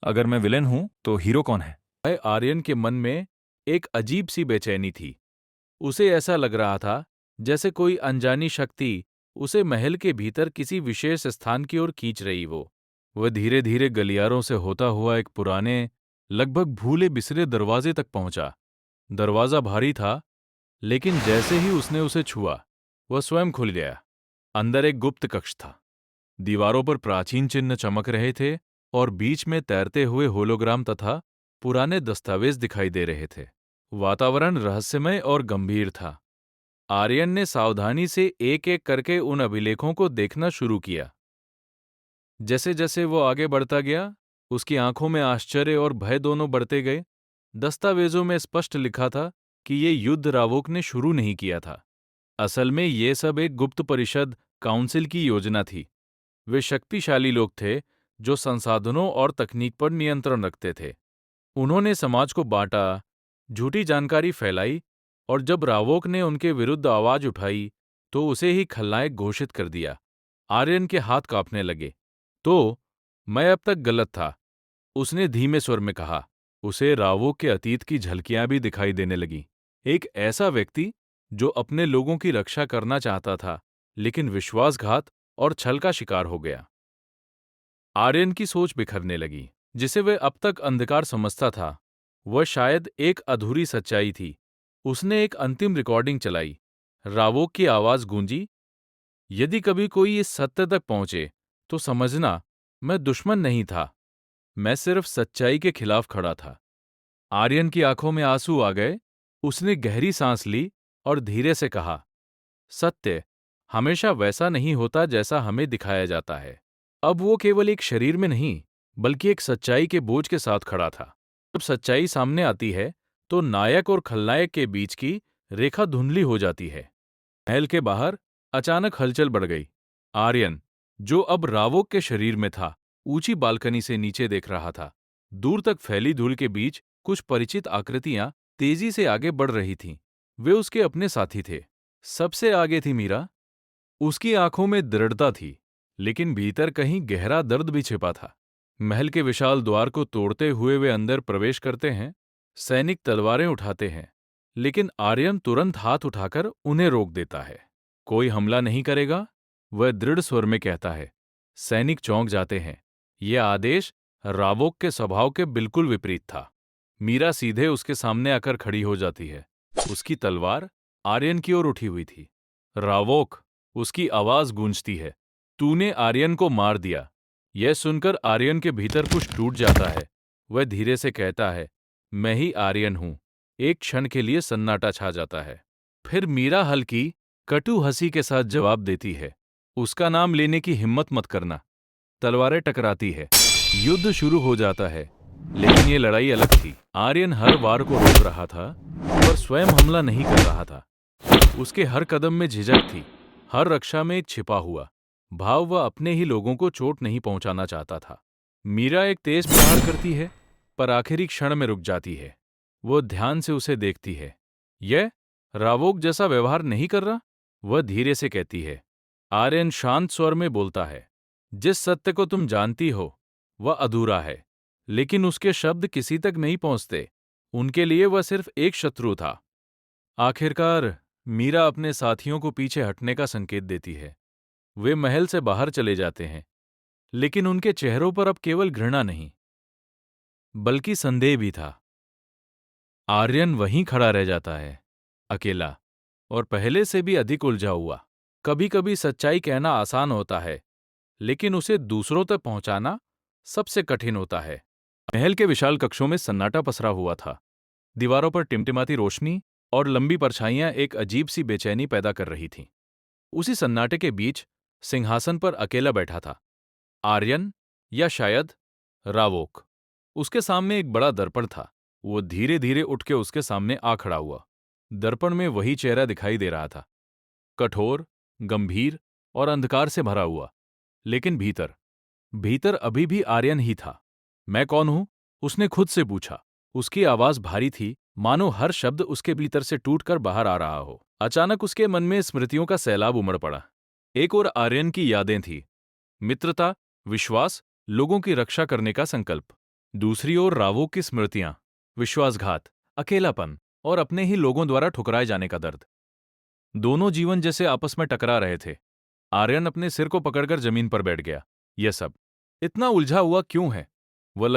अगर मैं विलेन हूं तो हीरो कौन है? आर्यन के मन में एक अजीब सी बेचैनी थी। उसे ऐसा लग रहा था जैसे कोई अनजानी शक्ति उसे महल के भीतर किसी विशेष स्थान की ओर खींच रही हो। वह धीरे धीरे गलियारों से होता हुआ एक पुराने, लगभग भूले बिसरे दरवाजे तक पहुंचा। दरवाजा भारी था, लेकिन जैसे ही उसने उसे छुआ, वह स्वयं खुल गया। अंदर एक गुप्त कक्ष था। दीवारों पर प्राचीन चिन्ह चमक रहे थे और बीच में तैरते हुए होलोग्राम तथा पुराने दस्तावेज दिखाई दे रहे थे। वातावरण रहस्यमय और गंभीर था। आर्यन ने सावधानी से एक एक करके उन अभिलेखों को देखना शुरू किया। जैसे जैसे वो आगे बढ़ता गया, उसकी आंखों में आश्चर्य और भय दोनों बढ़ते गए। दस्तावेजों में स्पष्ट लिखा था कि ये युद्ध रावोक ने शुरू नहीं किया था। असल में ये सब एक गुप्त परिषद, काउंसिल की योजना थी। वे शक्तिशाली लोग थे जो संसाधनों और तकनीक पर नियंत्रण रखते थे। उन्होंने समाज को बांटा, झूठी जानकारी फैलाई, और जब रावोक ने उनके विरुद्ध आवाज उठाई तो उसे ही खलनायक घोषित कर दिया। आर्यन के हाथ कांपने लगे। तो मैं अब तक गलत था, उसने धीमे स्वर में कहा। उसे रावोक के अतीत की झलकियां भी दिखाई देने लगीं। एक ऐसा व्यक्ति जो अपने लोगों की रक्षा करना चाहता था, लेकिन विश्वासघात और छल का शिकार हो गया। आर्यन की सोच बिखरने लगी। जिसे वह अब तक अंधकार समझता था, वह शायद एक अधूरी सच्चाई थी। उसने एक अंतिम रिकॉर्डिंग चलाई। रावोक की आवाज गूंजी, यदि कभी कोई इस सत्य तक पहुंचे तो समझना, मैं दुश्मन नहीं था, मैं सिर्फ सच्चाई के खिलाफ खड़ा था। आर्यन की आंखों में आंसू आ गए। उसने गहरी सांस ली और धीरे से कहा, सत्य हमेशा वैसा नहीं होता जैसा हमें दिखाया जाता है। अब वो केवल एक शरीर में नहीं, बल्कि एक सच्चाई के बोझ के साथ खड़ा था। जब सच्चाई सामने आती है तो नायक और खलनायक के बीच की रेखा धुंधली हो जाती है। महल के बाहर अचानक हलचल बढ़ गई। आर्यन, जो अब रावोक के शरीर में था, ऊंची बालकनी से नीचे देख रहा था। दूर तक फैली धूल के बीच कुछ परिचित आकृतियां तेजी से आगे बढ़ रही थीं। वे उसके अपने साथी थे। सबसे आगे थी मीरा। उसकी आंखों में दृढ़ता थी, लेकिन भीतर कहीं गहरा दर्द भी छिपा था। महल के विशाल द्वार को तोड़ते हुए वे अंदर प्रवेश करते हैं। सैनिक तलवारें उठाते हैं, लेकिन आर्यन तुरंत हाथ उठाकर उन्हें रोक देता है। कोई हमला नहीं करेगा, वह दृढ़ स्वर में कहता है। सैनिक चौंक जाते हैं। यह आदेश रावोक के स्वभाव के बिल्कुल विपरीत था। मीरा सीधे उसके सामने आकर खड़ी हो जाती है। उसकी तलवार आर्यन की ओर उठी हुई थी। रावोक, उसकी आवाज गूंजती है, तूने आर्यन को मार दिया। यह सुनकर आर्यन के भीतर कुछ टूट जाता है। वह धीरे से कहता है, मैं ही आर्यन हूं। एक क्षण के लिए सन्नाटा छा जाता है। फिर मीरा हल्की, कटु हंसी के साथ जवाब देती है, उसका नाम लेने की हिम्मत मत करना। तलवारें टकराती है। युद्ध शुरू हो जाता है, लेकिन ये लड़ाई अलग थी। आर्यन हर वार को रोक रहा था, पर स्वयं हमला नहीं कर रहा था। उसके हर कदम में झिझक थी, हर रक्षा में एक छिपा हुआ भाव। वह अपने ही लोगों को चोट नहीं पहुंचाना चाहता था। मीरा एक तेज प्रहार करती है, पर आखिरी क्षण में रुक जाती है। वो ध्यान से उसे देखती है। यह रावोक जैसा व्यवहार नहीं कर रहा, वह धीरे से कहती है। आर्यन शांत स्वर में बोलता है, जिस सत्य को तुम जानती हो वह अधूरा है, लेकिन उसके शब्द किसी तक नहीं पहुंचते। उनके लिए वह सिर्फ एक शत्रु था। आखिरकार मीरा अपने साथियों को पीछे हटने का संकेत देती है। वे महल से बाहर चले जाते हैं, लेकिन उनके चेहरों पर अब केवल घृणा नहीं, बल्कि संदेह भी था। आर्यन वहीं खड़ा रह जाता है, अकेला और पहले से भी अधिक उलझा हुआ। कभी कभी सच्चाई कहना आसान होता है, लेकिन उसे दूसरों तक पहुंचाना सबसे कठिन होता है। महल के विशाल कक्षों में सन्नाटा पसरा हुआ था। दीवारों पर टिमटिमाती रोशनी और लंबी परछाइयां एक अजीब सी बेचैनी पैदा कर रही थीं। उसी सन्नाटे के बीच सिंहासन पर अकेला बैठा था आर्यन, या शायद रावोक। उसके सामने एक बड़ा दर्पण था। वो धीरे धीरे उठ के उसके सामने आ खड़ा हुआ। दर्पण में वही चेहरा दिखाई दे रहा था, कठोर, गंभीर और अंधकार से भरा हुआ। लेकिन भीतर भीतर अभी भी आर्यन ही था। मैं कौन हूं? उसने खुद से पूछा। उसकी आवाज भारी थी, मानो हर शब्द उसके भीतर से टूटकर बाहर आ रहा हो। अचानक उसके मन में स्मृतियों का सैलाब उमड़ पड़ा। एक और आर्यन की यादें थी, मित्रता, विश्वास, लोगों की रक्षा करने का संकल्प। दूसरी ओर रावो की स्मृतियां, विश्वासघात, अकेलापन और अपने ही लोगों द्वारा ठुकराए जाने का दर्द। दोनों जीवन जैसे आपस में टकरा रहे थे। आर्यन अपने सिर को पकड़कर जमीन पर बैठ गया। यह सब इतना उलझा हुआ क्यों है? वह